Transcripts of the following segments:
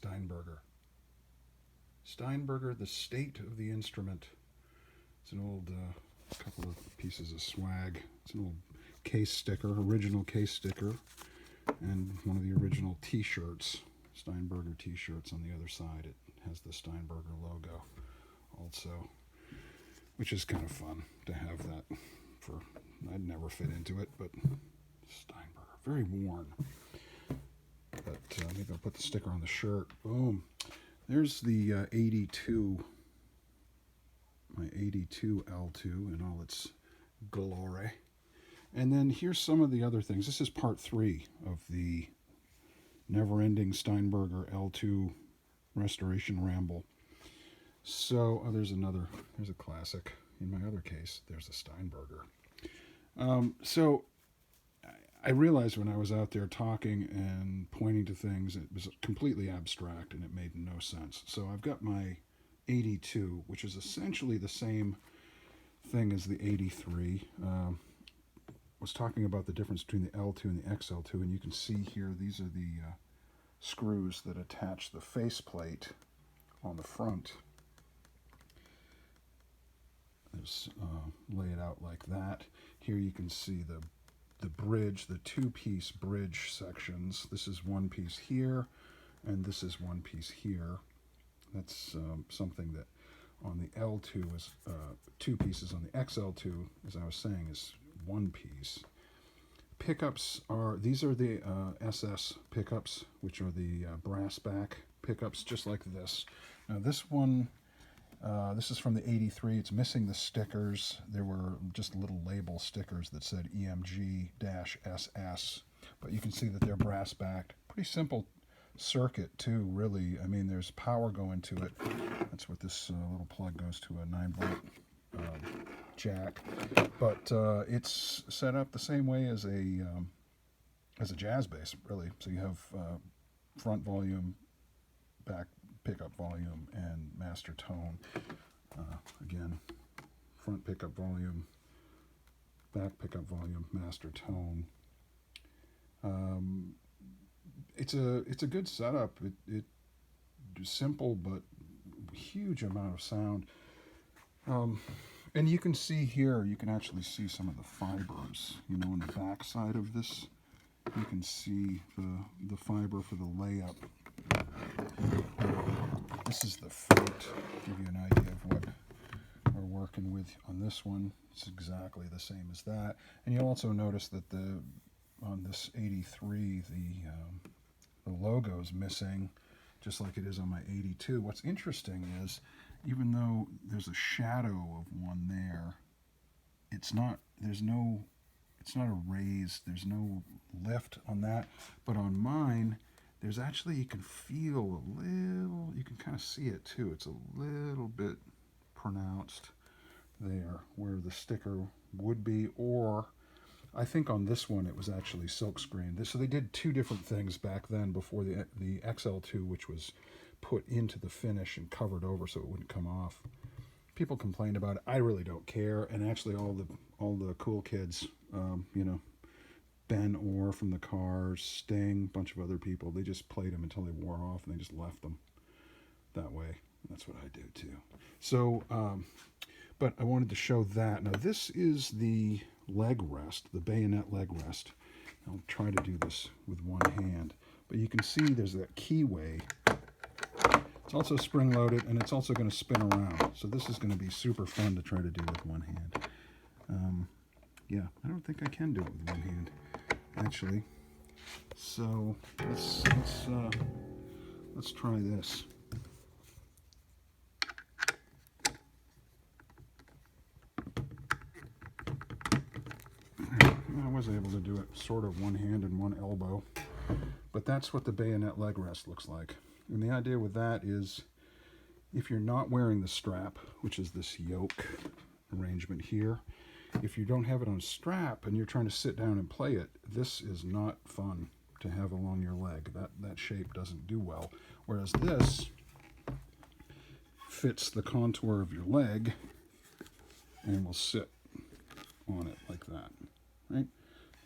Steinberger. Steinberger, the state of the instrument. It's an old couple of pieces of swag. It's an old case sticker, original case sticker, and one of the original t-shirts, Steinberger t-shirts on the other side. It has the Steinberger logo also, which is kind of fun to have that for. I'd never fit into it, but Steinberger, very worn. But maybe I'll put the sticker on the shirt. Boom. There's the 82, my 82 L2 in all its glory. And then here's some of the other things. This is part 3 of the never-ending Steinberger L2 restoration ramble. So, there's a classic. In my other case, there's a Steinberger. So I realized when I was out there talking and pointing to things, it was completely abstract and it made no sense. So I've got my 82, which is essentially the same thing as the 83. Was talking about the difference between the L2 and the XL2, and you can see here these are the screws that attach the faceplate on the front. There's lay it out like that. Here you can see the bridge, the two-piece bridge sections. This is one piece here, and this is one piece here. That's something that on the L2 is 2 pieces. On the XL2, as I was saying, is 1 piece. Pickups are, these are the SS pickups, which are the brass back pickups, just like this. Now this one, this is from the 83. It's missing the stickers. There were just little label stickers that said EMG-SS, but you can see that they're brass backed. Pretty simple circuit too, really. I mean, there's power going to it. That's what this little plug goes to, a 9-volt jack. But it's set up the same way as a jazz bass, really. So you have front volume, back pickup volume, and master tone. Again, front pickup volume, back pickup volume, master tone. It's a good setup. It simple but huge amount of sound. And you can see here, you can actually see some of the fibers. You know, on the back side of this, you can see the fiber for the layup. This is the fruit, give you an idea of what we're working with on this one. It's exactly the same as that. And you'll also notice that on this 83, the logo is missing, just like it is on my 82. What's interesting is, even though there's a shadow of one there, it's not a raised, there's no lift on that. But on mine, there's actually, you can feel a little, you can kind of see it too. It's a little bit pronounced there where the sticker would be, or I think on this one it was actually silkscreen. So they did 2 different things back then before the XL2, which was put into the finish and covered over so it wouldn't come off. People complained about it. I really don't care. And actually all the cool kids, you know, Ben Orr from the Cars, Sting, a bunch of other people, they just played them until they wore off and they just left them that way. That's what I do too. So, but I wanted to show that. Now this is the leg rest, the bayonet leg rest. I'll try to do this with one hand. But you can see there's that keyway. It's also spring-loaded, and it's also going to spin around. So this is going to be super fun to try to do with one hand. Yeah, I don't think I can do it with one hand, actually. So let's try this. I was able to do it sort of one hand and one elbow, but that's what the bayonet leg rest looks like. And the idea with that is, if you're not wearing the strap, which is this yoke arrangement here, if you don't have it on a strap and you're trying to sit down and play it, this is not fun to have along your leg. That shape doesn't do well. Whereas this fits the contour of your leg and will sit on it like that, right?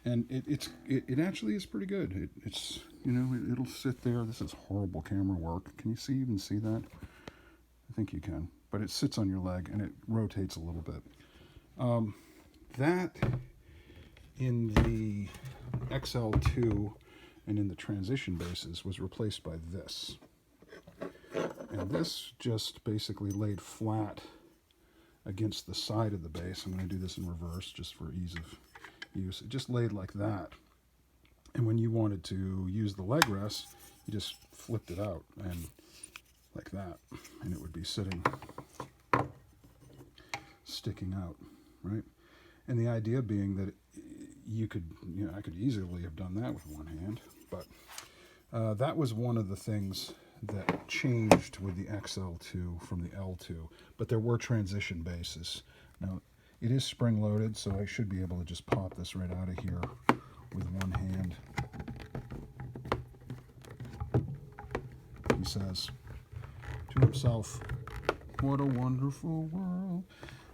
And it actually is pretty good. It's, you know, it'll sit there. This is horrible camera work. Can you even see that? I think you can. But it sits on your leg and it rotates a little bit. That in the XL2 and in the transition bases was replaced by this. And this just basically laid flat against the side of the base. I'm going to do this in reverse just for ease of use. It just laid like that. And when you wanted to use the leg rest, you just flipped it out and like that. And it would be sitting, sticking out, right? And the idea being that you could, you know, I could easily have done that with one hand, but that was one of the things that changed with the XL2 from the L2, but there were transition bases. Now, it is spring-loaded, so I should be able to just pop this right out of here with one hand. He says to himself, "What a wonderful world."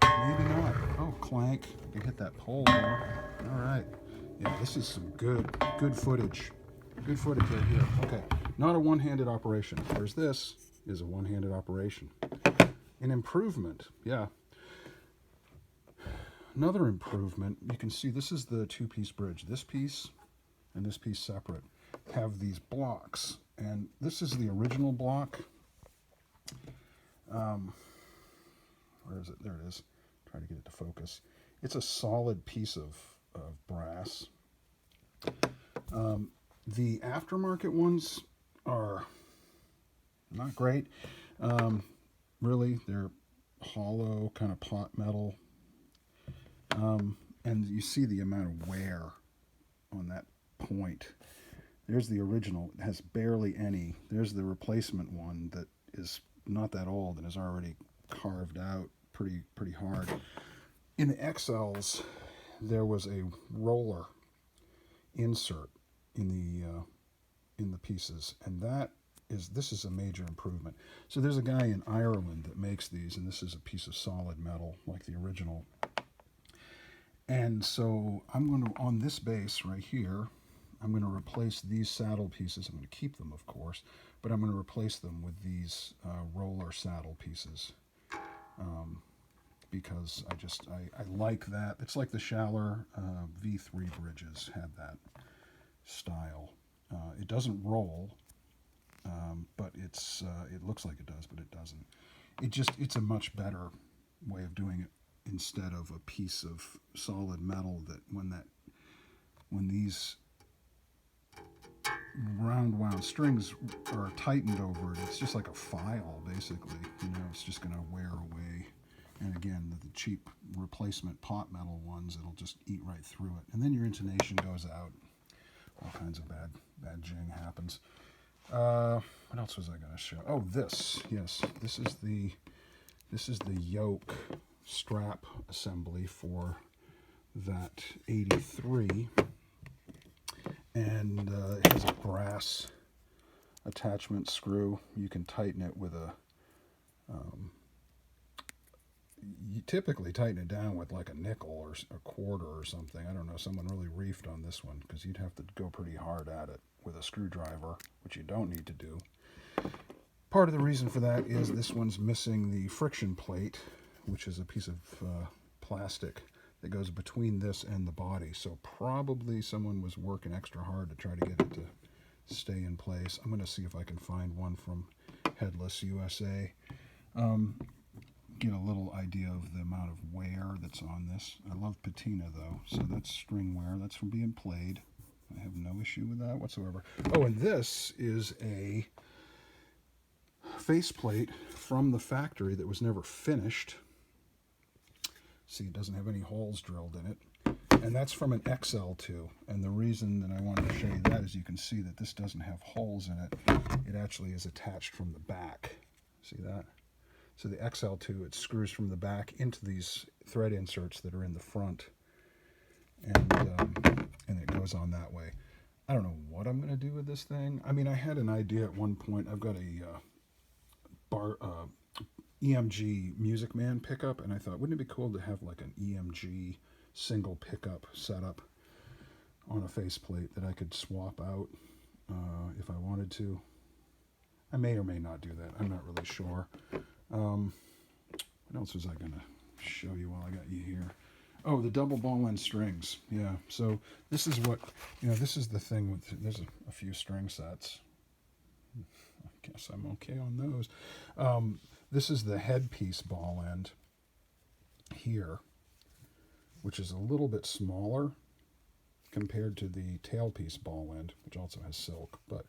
Maybe not. Oh, clank. You hit that pole there. All right. Yeah, this is some good footage. Good footage right here. Okay. Not a one-handed operation. Whereas this is a one-handed operation. An improvement. Yeah. Another improvement. You can see this is the two-piece bridge. This piece and this piece separate have these blocks. And this is the original block. Where is it? There it is. Try to get it to focus. It's a solid piece of brass. The aftermarket ones are not great. Really, they're hollow, kind of pot metal. And you see the amount of wear on that point. There's the original. It has barely any. There's the replacement one that is not that old and is already carved out pretty hard. In the XLs, there was a roller insert in the pieces, and this is a major improvement. So there's a guy in Ireland that makes these, and this is a piece of solid metal like the original. And so I'm going to, on this base right here, I'm going to replace these saddle pieces. I'm going to keep them, of course, but I'm going to replace them with these roller saddle pieces. Because I like that. It's like the Schaller V3 bridges had that style. It doesn't roll, but it looks like it does, but it doesn't. It's a much better way of doing it instead of a piece of solid metal that when these round wound strings are tightened over it, it's just like a file basically. You know, it's just going to wear away. And again, the cheap replacement pot metal ones, it'll just eat right through it. And then your intonation goes out. All kinds of bad jing happens. What else was I going to show? Oh, this. Yes, this is the yoke strap assembly for that 83. And it has a brass attachment screw. You can tighten it with a... you typically tighten it down with like a nickel or a quarter or something. I don't know, someone really reefed on this one because you'd have to go pretty hard at it with a screwdriver, which you don't need to do. Part of the reason for that is this one's missing the friction plate, which is a piece of plastic that goes between this and the body. So probably someone was working extra hard to try to get it to stay in place. I'm going to see if I can find one from Headless USA. Get a little idea of the amount of wear that's on this. I love patina though, so that's string wear. That's from being played. I have no issue with that whatsoever. Oh, and this is a faceplate from the factory that was never finished. See, it doesn't have any holes drilled in it. And that's from an XL2. And the reason that I wanted to show you that is you can see that this doesn't have holes in it. It actually is attached from the back. See that? So the XL2, it screws from the back into these thread inserts that are in the front, and it goes on that way. I don't know what I'm going to do with this thing. I mean, I had an idea at one point. I've got a EMG Music Man pickup, and I thought, wouldn't it be cool to have like an EMG single pickup setup on a faceplate that I could swap out if I wanted to. I may or may not do that. I'm not really sure. What else was I going to show you while I got you here? Oh, the double ball end strings. Yeah, so this is what, this is the thing with, there's a few string sets. I guess I'm okay on those. This is the headpiece ball end here, which is a little bit smaller compared to the tailpiece ball end, which also has silk, but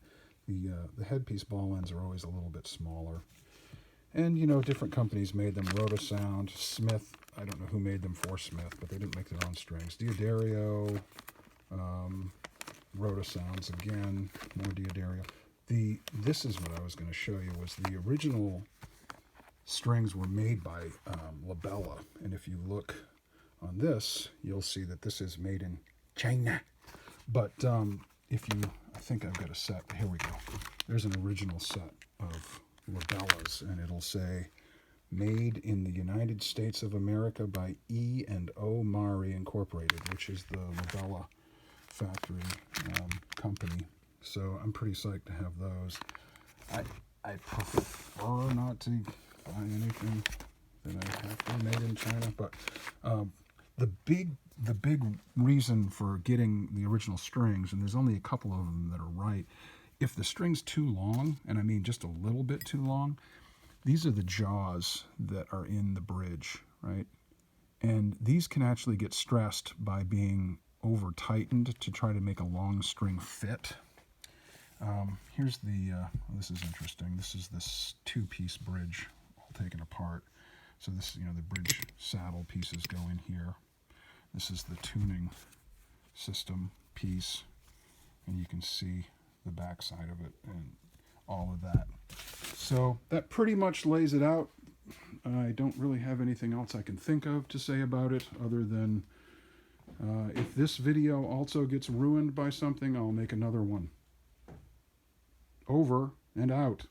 the headpiece ball ends are always a little bit smaller. And, different companies made them. Rotosound, Smith, I don't know who made them for Smith, but they didn't make their own strings. Diodario, Rotosounds again, more Diodario. This is what I was going to show you, was the original strings were made by Labella. And if you look on this, you'll see that this is made in China. But I think I've got a set. Here we go. There's an original set of Labella's, and it'll say, made in the United States of America by E&O Mari Incorporated, which is the Labella factory company. So I'm pretty psyched to have those. I prefer not to buy anything that I have to made in China, but the big reason for getting the original strings, and there's only a couple of them that are right, if the string's too long, and I mean just a little bit too long, these are the jaws that are in the bridge, right? And these can actually get stressed by being over tightened to try to make a long string fit. Here's this is interesting. This is this two-piece bridge all taken apart. So this, the bridge saddle pieces go in here. This is the tuning system piece, and you can see the back side of it and all of that. So that pretty much lays it out. I don't really have anything else I can think of to say about it other than if this video also gets ruined by something, I'll make another one. Over and out.